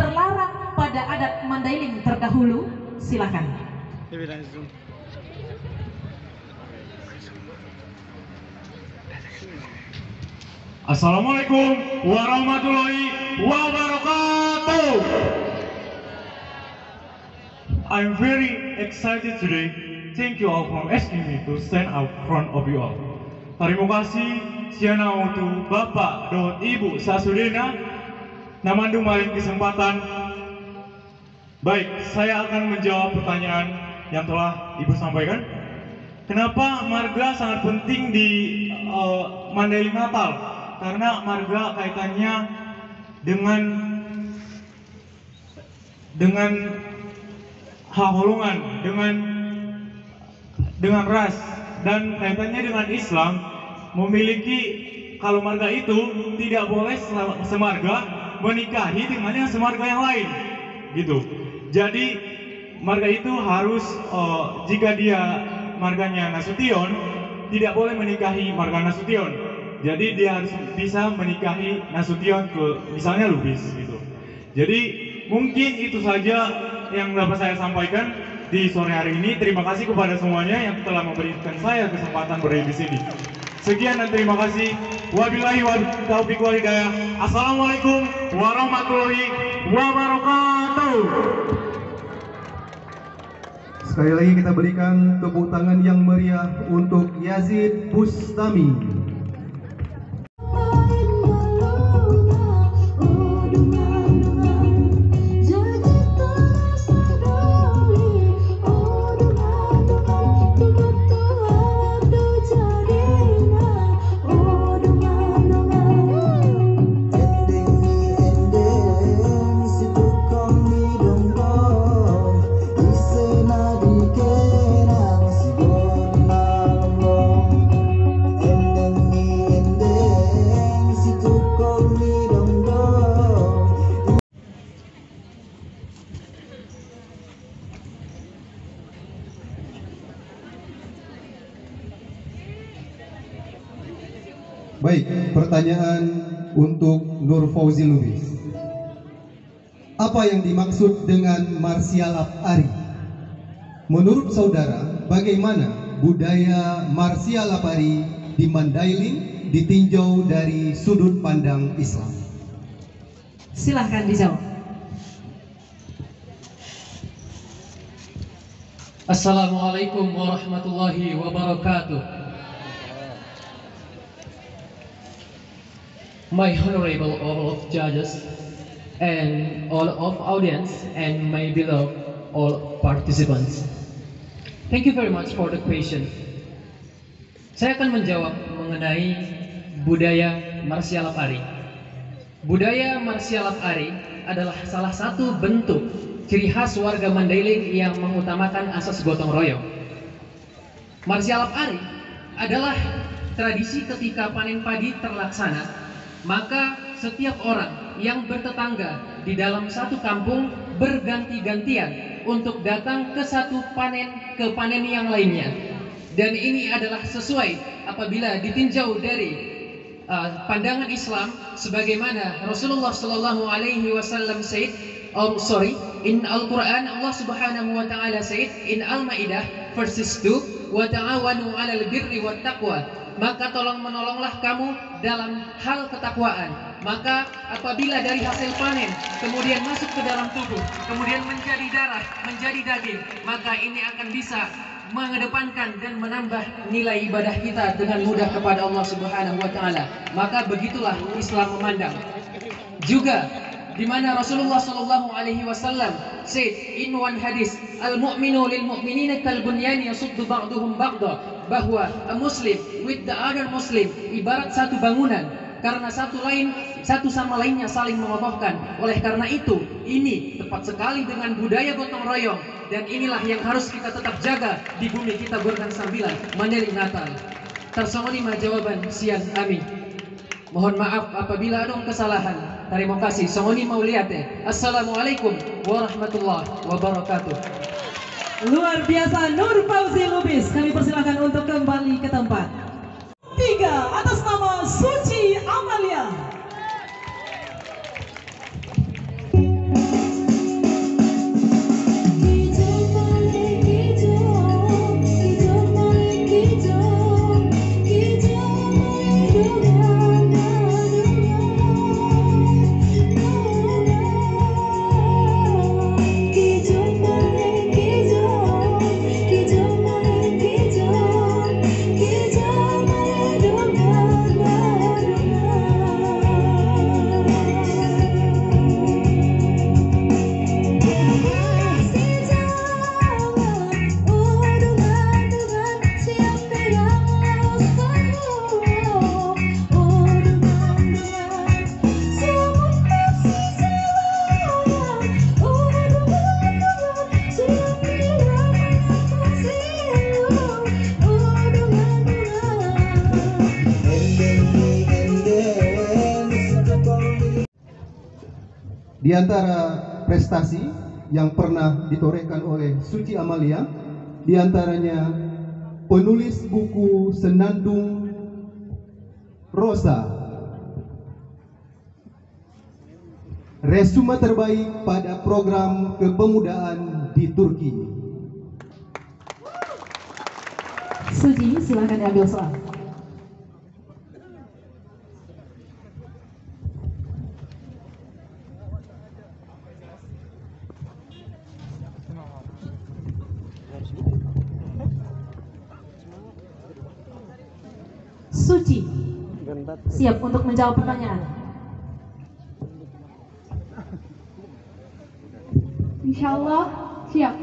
terlarang pada adat Mandailing terdahulu? Silakan. Assalamualaikum warahmatullahi wabarakatuh. I'm very excited today. Thank you all for asking me to stand up front of you all. Terima kasih siana untuk Bapak dan Ibu Sasudena namandung maling kesempatan. Baik, saya akan menjawab pertanyaan yang telah Ibu sampaikan. Kenapa marga sangat penting di Mandailing Natal? Karena marga kaitannya dengan haholongan, dengan ras, dan kaitannya dengan Islam. Memiliki, kalau marga itu tidak boleh semarga menikahi dengan yang semarga yang lain, gitu. Jadi marga itu harus jika dia marganya Nasution, tidak boleh menikahi marga Nasution. Jadi dia harus bisa menikahi Nasution ke misalnya Lubis gitu. Jadi mungkin itu saja yang dapat saya sampaikan di sore hari ini. Terima kasih kepada semuanya yang telah memberikan saya kesempatan berdiri di sini. Sekian dan terima kasih. Wabillahi taufiq wal hidayah. Assalamualaikum warahmatullahi wabarakatuh. Sekali lagi kita berikan tepuk tangan yang meriah untuk Yazid Bustami. Baik, pertanyaan untuk Nur Fauzi Lubis. Apa yang dimaksud dengan Marsialap Ari? Menurut saudara, bagaimana budaya Marsialap Ari di Mandailing ditinjau dari sudut pandang Islam? Silahkan dijawab. Assalamualaikum warahmatullahi wabarakatuh. My honorable all of judges and all of audience and my beloved all participants. Thank you very much for the question. Saya akan menjawab mengenai budaya Marsialap Ari. Budaya Marsialap Ari adalah salah satu bentuk ciri khas warga Mandailing yang mengutamakan asas gotong royong. Marsialap Ari adalah tradisi ketika panen padi terlaksana, maka setiap orang yang bertetangga di dalam satu kampung berganti-gantian untuk datang ke satu panen ke panen yang lainnya. Dan ini adalah sesuai apabila ditinjau dari pandangan Islam, sebagaimana Rasulullah Shallallahu Alaihi Wasallam said, in Al-Quran Allah Subhanahu Wa Taala said in Al-Maidah verses 2, wa ta'awanu 'alal birri wat taqwa. Maka tolong menolonglah kamu dalam hal ketakwaan. Maka apabila dari hasil panen kemudian masuk ke dalam tubuh, kemudian menjadi darah, menjadi daging, maka ini akan bisa mengedepankan dan menambah nilai ibadah kita dengan mudah kepada Allah Subhanahu wa taala. Maka begitulah Islam memandang. Juga di mana Rasulullah Shallallahu Alaihi Wasallam said in one hadis, al-mu'minu lil mu'minina kal bunyan yasuddu ba'duhum ba'da, bahwa a Muslim with the other Muslim ibarat satu bangunan, karena satu sama lainnya saling mengokohkan. Oleh karena itu, ini tepat sekali dengan budaya gotong royong, dan inilah yang harus kita tetap jaga di bumi kita Gorgan Sambilan Mandailing Natal. Tersongoni mah jawaban sian kami. Mohon maaf apabila ada kesalahan. Terima kasih. Songoni mauliate. Assalamualaikum warahmatullahi wabarakatuh. Luar biasa Nur Fauzi Lubis. Kami persilahkan untuk kembali ke tempat. 3 atas nama Suci Amalia. Di antara prestasi yang pernah ditorehkan oleh Suci Amalia, di antaranya penulis buku Senandung Rosa, resume terbaik pada program kepemudaan di Turki. Suci, silahkan diambil soal. Suci, siap untuk menjawab pertanyaan. Insyaallah siap.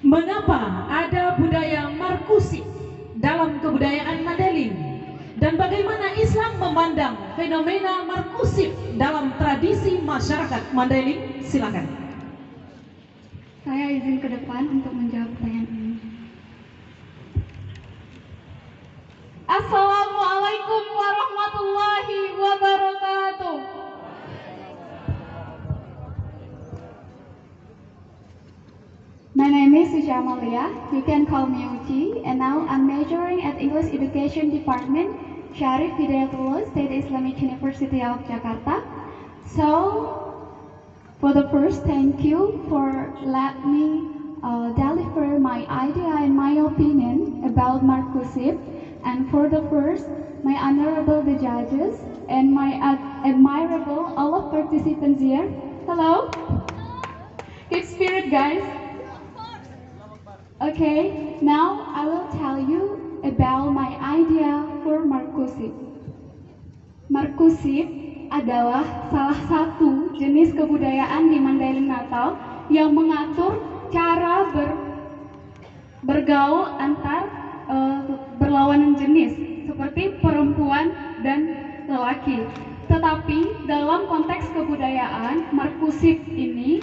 Mengapa ada budaya Markusi dalam kebudayaan Mandailing? Dan bagaimana Islam memandang fenomena Markusif dalam tradisi masyarakat Mandailing? Silakan. Saya izin ke depan untuk menjawab pertanyaan ini. Assalamualaikum warahmatullahi wabarakatuh. My name is Suci Amalia. You can call me Uci, and now I'm majoring at English Education Department, Syarif Hidayatullah, State Islamic University of Jakarta. So, for the first, thank you for let me deliver my idea and my opinion about Markusif. And for the first, my honorable the judges and my admirable all of participants here. Hello. Keep spirit, guys. Okay, now I will tell you about my idea for Markusif. Markusif adalah salah satu jenis kebudayaan di Mandailing Natal yang mengatur cara bergaul antar berlawanan jenis seperti perempuan dan lelaki. Tetapi dalam konteks kebudayaan, Markusif ini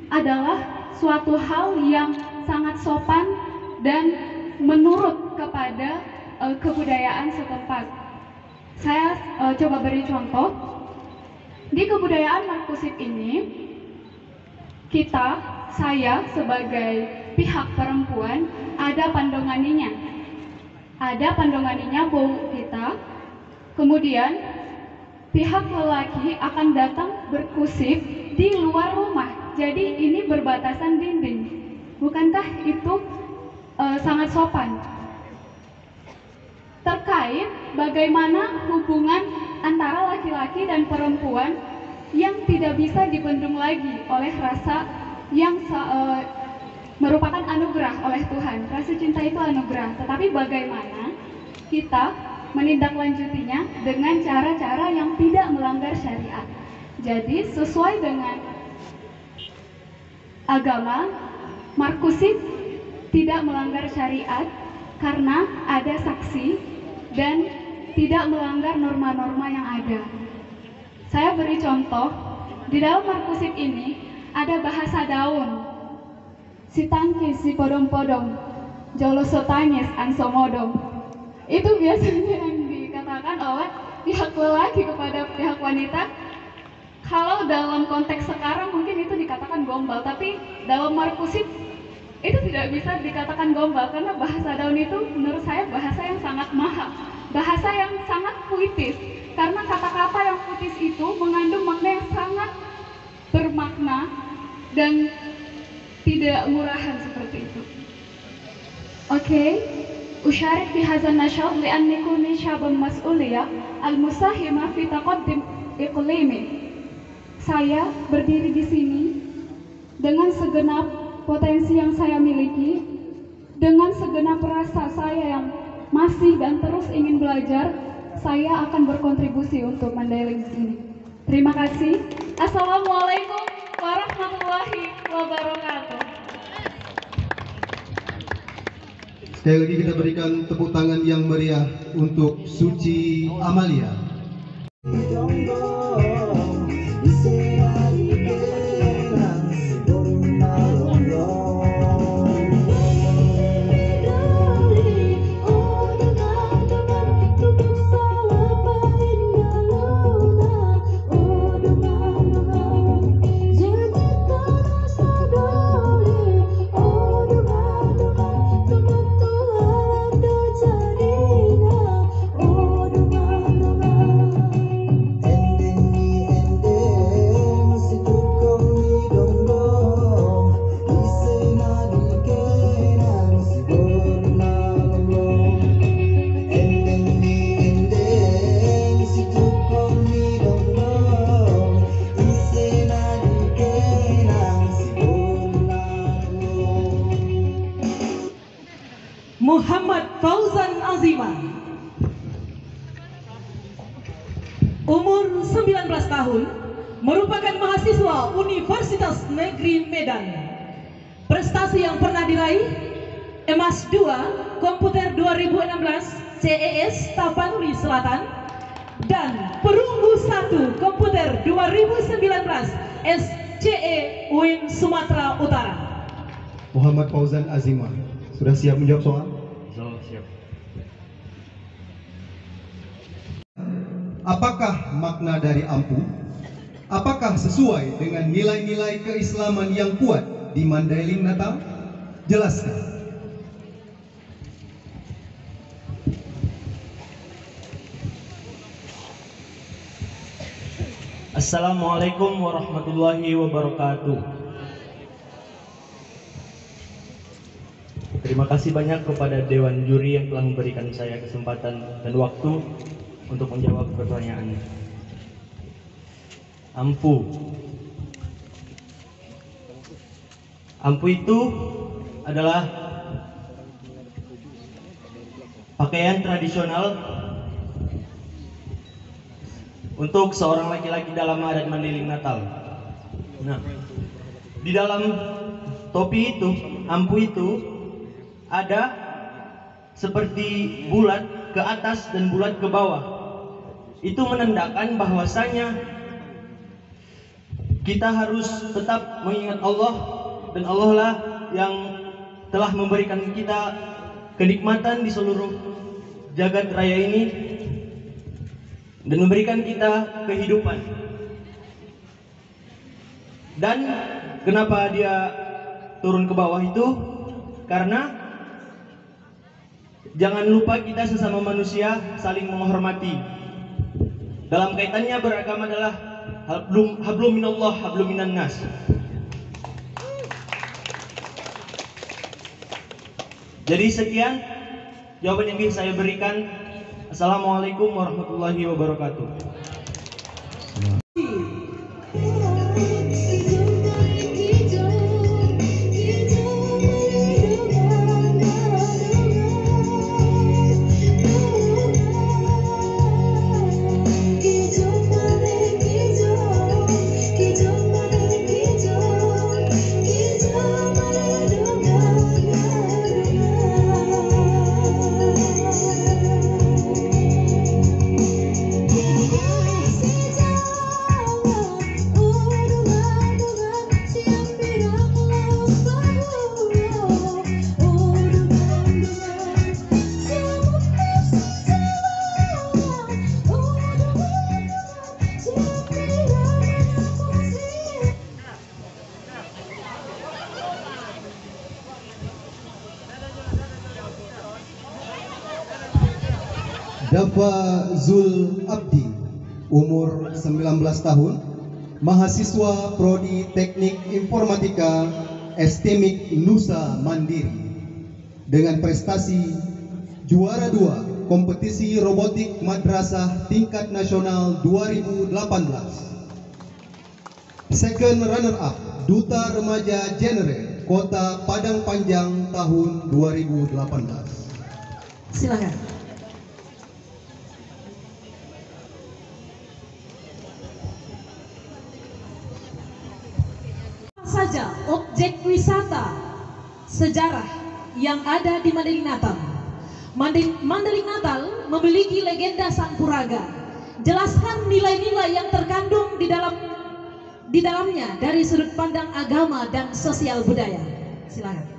adalah suatu hal yang sangat sopan dan menurut kepada kebudayaan setempat. Saya coba beri contoh. Di kebudayaan Markusif ini, saya sebagai pihak perempuan ada pandonganinya. Ada pandonganinya bau kita. Kemudian pihak lelaki akan datang berkusif di luar rumah. Jadi ini berbatasan dinding. Bukankah itu sangat sopan? Terkait bagaimana hubungan antara laki-laki dan perempuan yang tidak bisa dibendung lagi oleh rasa yang merupakan anugerah oleh Tuhan. Rasa cinta itu anugerah, tetapi bagaimana kita menindaklanjutinya dengan cara-cara yang tidak melanggar syariat. Jadi sesuai dengan agama, Markusif tidak melanggar syariat karena ada saksi dan tidak melanggar norma-norma yang ada. Saya beri contoh, di dalam Markusif ini ada bahasa daun. Si tangkis si podong-podong, joloso tangis ansomodong. Itu biasanya yang dikatakan oleh pihak lelaki kepada pihak wanita. Kalau dalam konteks sekarang mungkin itu dikatakan gombal, tapi dalam Markusif itu tidak bisa dikatakan gombal karena bahasa daun itu menurut saya bahasa yang sangat mahal, bahasa yang sangat puitis. Karena kata-kata yang puitis itu mengandung makna yang sangat bermakna dan tidak murahan seperti itu. Oke, usyarik fi hadzal nasyad li'anni kuni syabun mas'uliyah al-musahima fi taqaddim iqlimi. Saya berdiri di sini dengan segenap potensi yang saya miliki, dengan segenap rasa saya yang masih dan terus ingin belajar, saya akan berkontribusi untuk Mandailing ini. Terima kasih. Assalamualaikum warahmatullahi wabarakatuh. Sekali lagi kita berikan tepuk tangan yang meriah untuk Suci Amalia. Muhammad Fauzan Azimah. Umur 19 tahun, merupakan mahasiswa Universitas Negeri Medan. Prestasi yang pernah diraih: emas 2 komputer 2016 CES Tapanuli Selatan dan perunggu 1 komputer 2019 SCE UIN Sumatera Utara. Muhammad Fauzan Azimah, sudah siap menjawab soal? Siap. Apakah makna dari ampuh? Apakah sesuai dengan nilai-nilai keislaman yang kuat di Mandailing Natal? Jelaskan. Assalamualaikum warahmatullahi wabarakatuh. Terima kasih banyak kepada Dewan Juri yang telah memberikan saya kesempatan dan waktu untuk menjawab pertanyaan. Ampuh. Ampuh itu adalah pakaian tradisional untuk seorang laki-laki dalam adat Mandailing Natal. Nah, di dalam topi itu, ampuh itu ada seperti bulat ke atas dan bulat ke bawah. Itu menandakan bahwasanya kita harus tetap mengingat Allah, dan Allah lah yang telah memberikan kita kenikmatan di seluruh jagat raya ini dan memberikan kita kehidupan. Dan kenapa dia turun ke bawah itu? Karena jangan lupa kita sesama manusia saling menghormati. Dalam kaitannya beragama adalah hablum minallah, hablum minan nas. Jadi sekian jawaban yang bisa saya berikan. Assalamualaikum warahmatullahi wabarakatuh. Dafa Zul Abdi, umur 19 tahun, mahasiswa Prodi Teknik Informatika STMIK Nusa Mandiri, dengan prestasi juara 2 kompetisi robotik madrasah tingkat nasional 2018, second runner up Duta Remaja Genre Kota Padang Panjang tahun 2018. Silakan. Saja objek wisata sejarah yang ada di Mandailing Natal. Mandailing Natal memiliki legenda Sampuraga. Jelaskan nilai-nilai yang terkandung di dalamnya dari sudut pandang agama dan sosial budaya. Silakan.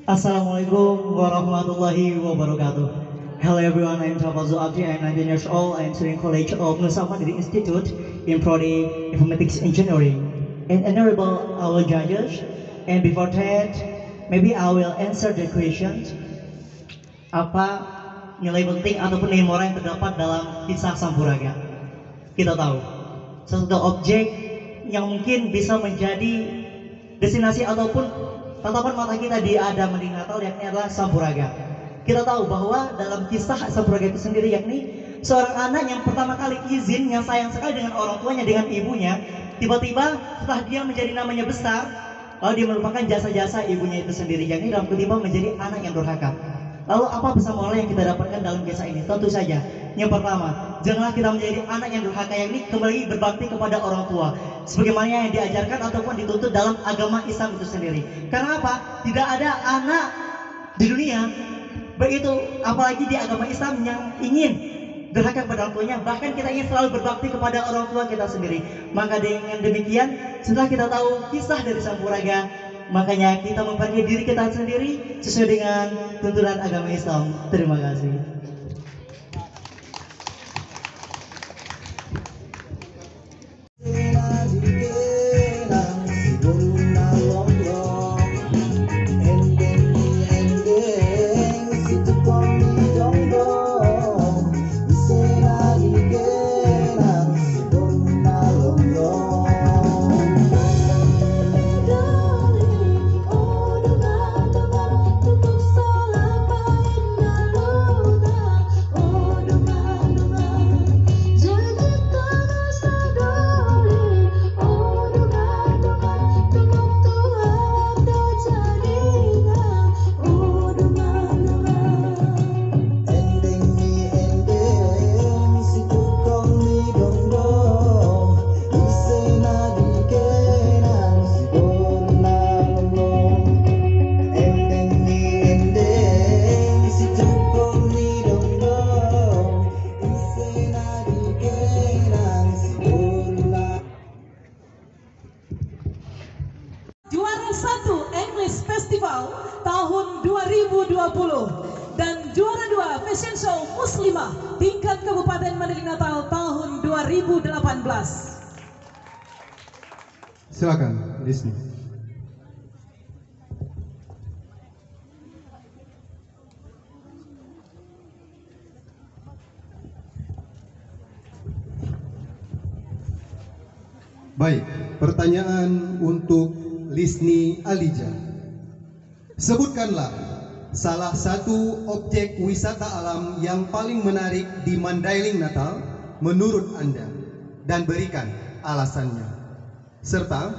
Assalamualaikum warahmatullahi wabarakatuh. Hello everyone, I'm Tafazul Abdi, I'm 19 years old, I'm student college of Nusa Mandiri Institute in Prodi Informatics Engineering. And honorable our judges, and before that, maybe I will answer the question. Apa nilai penting ataupun nilai moral yang terdapat dalam kisah Sampuraga? Kita tahu, sesuatu objek yang mungkin bisa menjadi destinasi ataupun tatapan mata kita di ada Mandailing Natal, yakni adalah Sampuraga. Kita tahu bahwa dalam kisah Sampuraga itu sendiri, yakni seorang anak yang pertama kali izin, yang sayang sekali dengan orang tuanya, dengan ibunya, tiba-tiba setelah dia menjadi namanya besar, lalu dia melupakan jasa-jasa ibunya itu sendiri, yang ini dalam kutipan menjadi anak yang durhaka. Lalu apa pesan moral yang kita dapatkan dalam kisah ini? Tentu saja, yang pertama, janganlah kita menjadi anak yang durhaka, yang ini kembali berbakti kepada orang tua, sebagaimana yang diajarkan ataupun dituntut dalam agama Islam itu sendiri. Karena apa? Tidak ada anak di dunia, baik itu apalagi di agama Islam, yang ingin durhaka kepada orang tuanya. Bahkan kita ingin selalu berbakti kepada orang tua kita sendiri. Maka dengan demikian, setelah kita tahu kisah dari Sampuraga, makanya kita memperbaiki diri kita sendiri sesuai dengan tuntunan agama Islam. Terima kasih. Juara 1 English Festival tahun 2020 dan juara 2 Fashion Show Muslimah tingkat Kabupaten Mandailing Natal tahun 2018. Silakan, Disney. Baik, pertanyaan untuk Lisni Alija. Sebutkanlah salah satu objek wisata alam yang paling menarik di Mandailing Natal menurut Anda dan berikan alasannya. Serta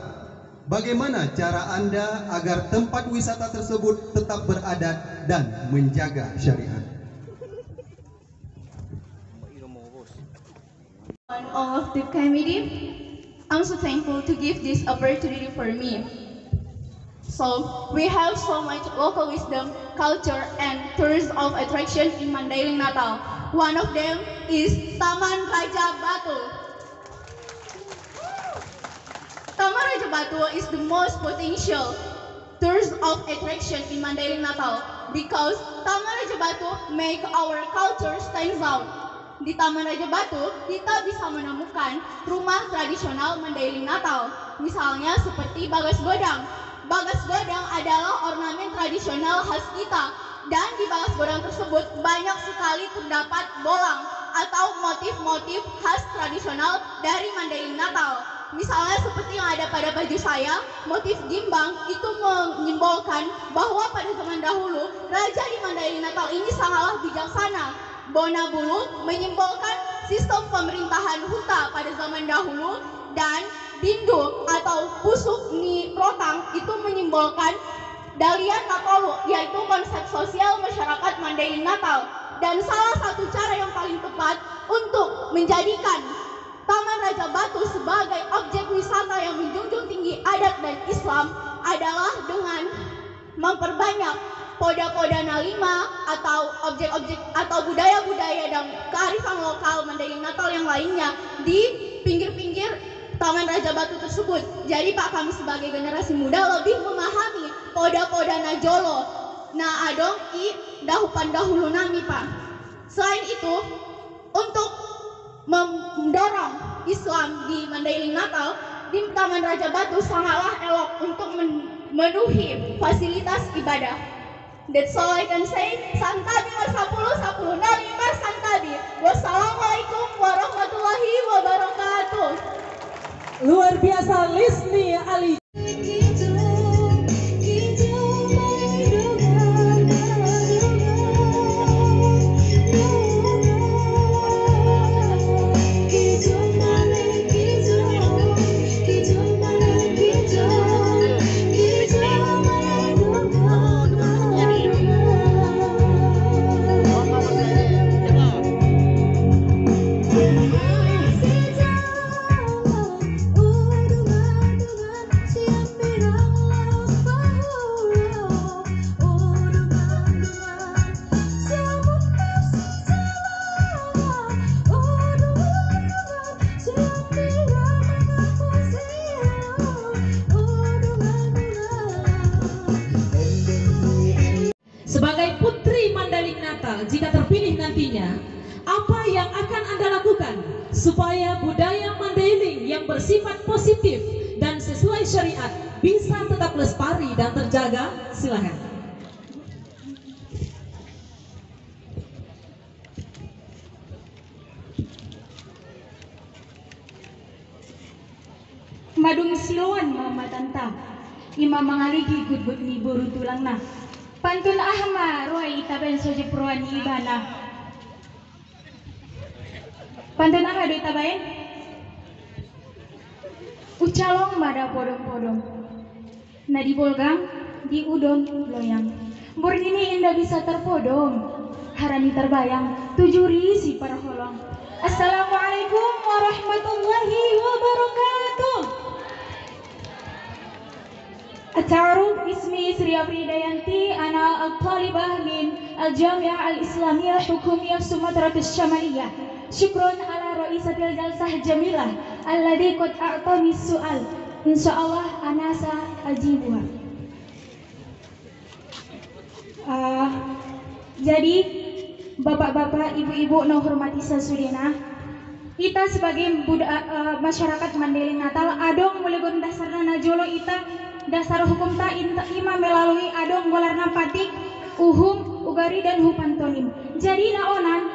bagaimana cara Anda agar tempat wisata tersebut tetap beradat dan menjaga syariat. On all of the committee, I'm so thankful to give this opportunity for me. So, we have so much local wisdom, culture, and tourist of attraction in Mandailing Natal. One of them is Taman Raja Batu. Taman Raja Batu is the most potential tourist of attraction in Mandailing Natal because Taman Raja Batu make our culture stand out. Di Taman Raja Batu, kita bisa menemukan rumah tradisional Mandailing Natal. Misalnya seperti Bagas Godang. Bagas Godang adalah ornamen tradisional khas kita. Dan di Bagas Godang tersebut banyak sekali terdapat bolang atau motif-motif khas tradisional dari Mandailing Natal. Misalnya seperti yang ada pada baju saya, motif gimbang itu menyimbolkan bahwa pada zaman dahulu, raja di Mandailing Natal ini sangatlah bijaksana. Bona bulu menyimbolkan sistem pemerintahan Huta pada zaman dahulu, dan dindu atau pusuk ni protang itu menyimbolkan Dalian Natolu, yaitu konsep sosial masyarakat Mandailing Natal. Dan salah satu cara yang paling tepat untuk menjadikan Taman Raja Batu sebagai objek wisata yang menjunjung tinggi adat dan Islam adalah dengan memperbanyak poda-poda nalima atau objek-objek atau budaya-budaya dan kearifan lokal Mandailing Natal yang lainnya di pinggir-pinggir Taman Raja Batu tersebut. Jadi Pak, kami sebagai generasi muda lebih memahami poda-poda najolo na adong i dahupan dahulu nami, Pak. Selain itu, untuk mendorong Islam di Mandailing Natal, di Taman Raja Batu sangatlah elok untuk memenuhi fasilitas ibadah. That's all I can say. Santabi warsapuluh sapuluh nali mas santabi. Wassalamualaikum warahmatullahi wabarakatuh. Luar biasa Lisni Ali. Kita budaya Mandailing yang bersifat positif dan sesuai syariat bisa tetap lestari dan terjaga? Silakan. Madung siluan mama tanta ima mangaligi gud ni buru tulang na pantun ahma roy itaben soje proan ibana pantun aha do itaben ucalong mada podong-podong na di bolgang di udon loyang burdini indah bisa terpodong harani terbayang tujuri si para holong. Assalamualaikum warahmatullahi wabarakatuh. At-ta'aruf ismi Sri Afridayanti ana al-talibah min al-Jami'ah al-Islamiyah Hukumiyah Sumatera Syamaliyah. Syukron ala Raisatil Jalsah Jamilah alladhi qad a'tani su'al. Insyaallah ana sa ajibuha. Jadi bapak-bapak, ibu-ibu no hormati sasudina, kita sebagai masyarakat Mandailing Natal adong mulai dasarna najolo ita dasar hukum ta ima melalui adong golarna patik, uhum, ugari dan hupantonim. Jadi naonan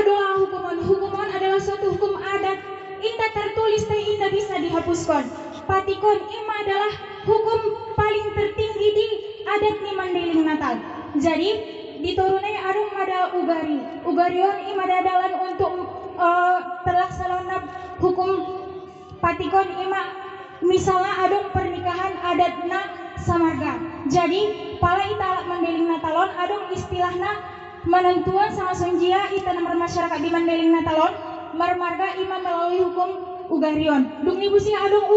doa hukumon adalah suatu hukum adat inta tertulis teh inta bisa dihapuskan. Patikon ima adalah hukum paling tertinggi di adat ni Mandailing Natal. Jadi diturunai adong ada ugarion ima dadalan untuk terlaksana hukum patikon ima misalnya adong pernikahan adatna samarga. Jadi pala ita Mandailing Natalon adong istilahna menentuan sama sonjia ita nomor masyarakat di Mandailing Natalon marmarga ima melalui hukum ugarion. Dung nibusi adong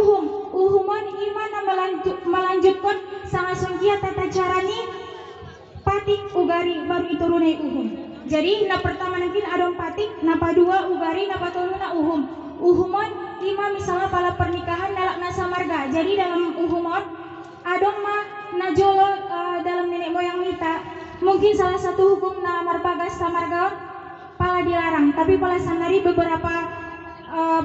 uhumon ima melanjutkan sama sonjia tata carani patik ugari baru iturunai uhum. Jadi na pertama mungkin adong patik, na padua ugari, na patuluna uhum. Uhumon ima misalnya pala pernikahan dalak nasa marga. Jadi dalam uhumon adong ma najolo dalam nenek moyang kita mungkin salah satu hukum na marbagas samargaon pala dilarang. Tapi pala sanari beberapa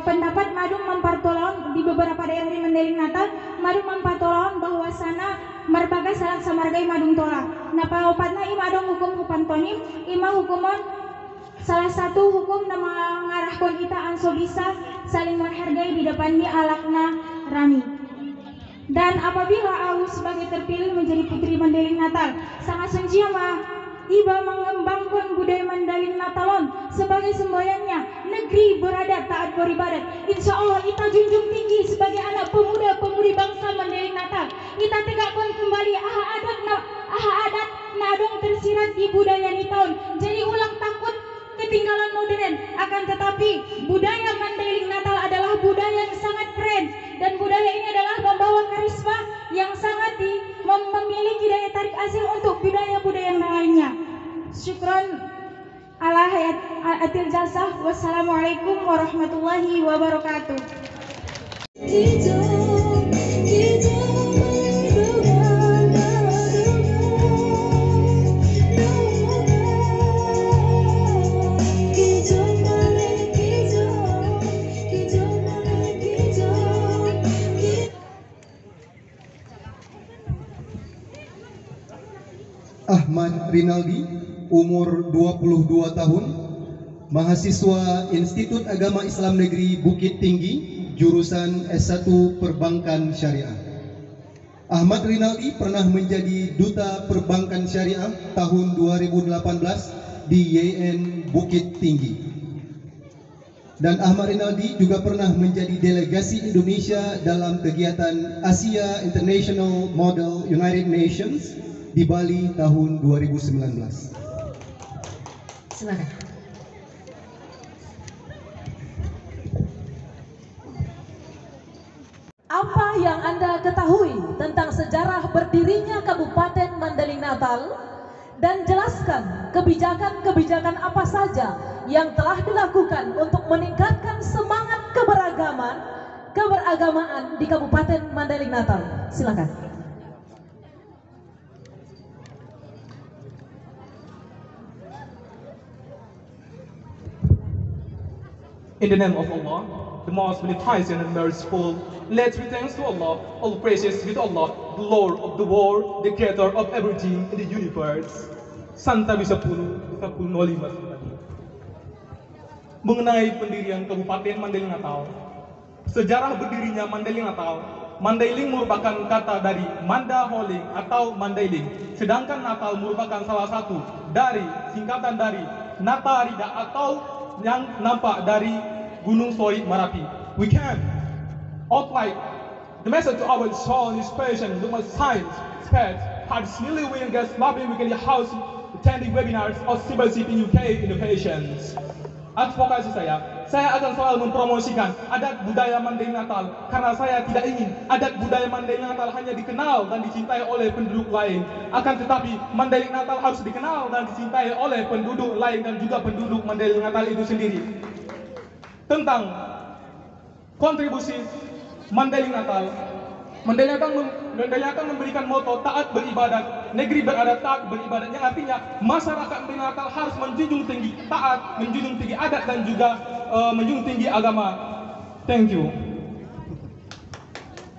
pendapat madung mempartolon di beberapa daerah di Mandailing Natal madung mempartolon bahwa sana marbagas salak samargai madung tolak. Nah paopatna ima adong hukum hupantonim ima hukumon salah satu hukum nama ngarahkon kita anso bisa saling menghargai di depan di alakna rami. Dan apabila aku sebagai terpilih menjadi putri Mandailing Natal sangat senjia iba mengembangkan budaya Mandailing Natalon sebagai semboyannya negeri beradat taat beribadat. Insya Allah kita junjung tinggi sebagai anak pemuda-pemudi bangsa Mandailing Natal. Kita tegakkan kembali aha adat nadong tersirat di budaya ni tahun. Jadi ulang takut ketinggalan modern, akan tetapi budaya Mandailing Natal adalah budaya yang sangat keren dan budaya ini adalah membawa karisma yang sangat memiliki daya tarik asing untuk budaya-budaya yang lainnya. Syukron ala hayatil jalsah. Wassalamualaikum warahmatullahi wabarakatuh. Ahmad Rinaldi, umur 22 tahun, mahasiswa Institut Agama Islam Negeri Bukit Tinggi, jurusan S1 Perbankan Syariah. Ahmad Rinaldi pernah menjadi Duta Perbankan Syariah tahun 2018 di YN Bukit Tinggi. Dan Ahmad Rinaldi juga pernah menjadi delegasi Indonesia dalam kegiatan Asia International Model United Nations di Bali tahun 2019. Silakan. Apa yang Anda ketahui tentang sejarah berdirinya Kabupaten Mandailing Natal dan jelaskan kebijakan-kebijakan apa saja yang telah dilakukan untuk meningkatkan semangat keberagamaan di Kabupaten Mandailing Natal. Silakan. In the name of Allah, the most beneficent and merciful. Let's be thanks to Allah, all praises with Allah, the Lord of the world, the creator of everything in the universe. Santa bisa 10, 10 mengenai pendirian Kabupaten Mandailing Natal. Sejarah berdirinya Mandailing Natal, Mandailing merupakan kata dari Manda Holing atau Mandailing, sedangkan Natal merupakan salah satu dari singkatan dari Natarida atau yang nampak dari Gunung Sorik Marapi. We can outline the message to our soul inspiration, the science, space, hard snilly wing gas loving weekend house, attending webinars of citizenship in UK innovations. Advokasi saya akan selalu mempromosikan adat budaya Mandailing Natal karena saya tidak ingin adat budaya Mandailing Natal hanya dikenal dan dicintai oleh penduduk lain. Akan tetapi Mandailing Natal harus dikenal dan dicintai oleh penduduk lain dan juga penduduk Mandailing Natal itu sendiri. Tentang kontribusi Mandailing Natal, Mandailing Natal memberikan moto taat beribadat, negeri beradat taat beribadat, yang artinya masyarakat Mandailing Natal harus menjunjung tinggi taat, menjunjung tinggi adat dan juga menjunjung tinggi agama. Thank you.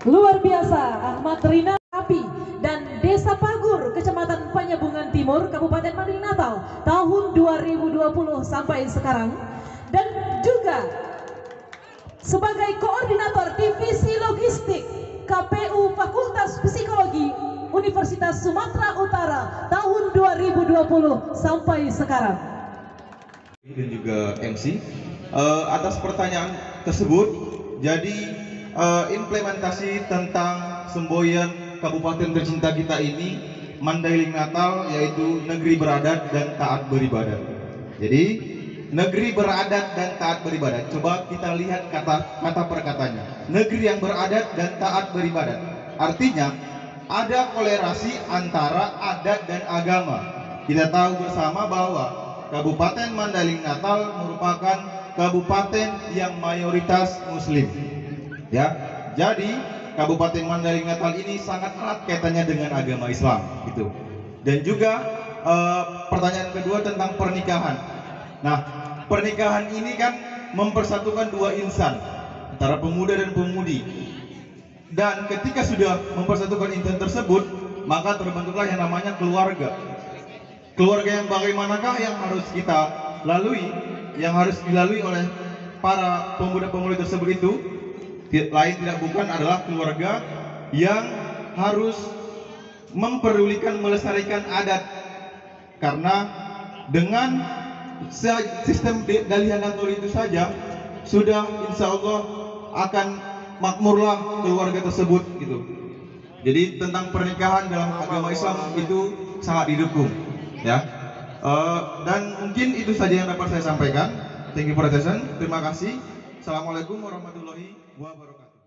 Luar biasa, Ahmad Rina Api dan Desa Pagur, Kecamatan Penyambungan Timur, Kabupaten Mandailing Natal, tahun 2020 sampai sekarang. Dan juga sebagai koordinator divisi logistik KPU Fakultas Psikologi Universitas Sumatera Utara tahun 2020 sampai sekarang. Dan juga MC atas pertanyaan tersebut. Jadi implementasi tentang semboyan kabupaten tercinta kita ini Mandailing Natal, yaitu negeri beradat dan taat beribadat. Jadi negeri beradat dan taat beribadat. Coba kita lihat kata per katanya. Negeri yang beradat dan taat beribadat. Artinya ada kolerasi antara adat dan agama. Kita tahu bersama bahwa Kabupaten Mandailing Natal merupakan kabupaten yang mayoritas Muslim. Ya, jadi Kabupaten Mandailing Natal ini sangat erat kaitannya dengan agama Islam, gitu. Dan juga pertanyaan kedua tentang pernikahan. Nah, pernikahan ini kan mempersatukan dua insan, antara pemuda dan pemudi. Dan ketika sudah mempersatukan insan tersebut, maka terbentuklah yang namanya keluarga. Keluarga yang bagaimanakah yang harus kita lalui, yang harus dilalui oleh para pemuda-pemudi tersebut itu? Lain tidak bukan adalah keluarga yang harus memperdulikan melestarikan adat. Karena dengan sistem dalihan dan tuli itu saja sudah insya Allah akan makmurlah keluarga tersebut, gitu. Jadi tentang pernikahan dalam agama Islam itu sangat didukung, ya. Dan mungkin itu saja yang dapat saya sampaikan. Thank you for attention. Terima kasih. Assalamualaikum warahmatullahi wabarakatuh.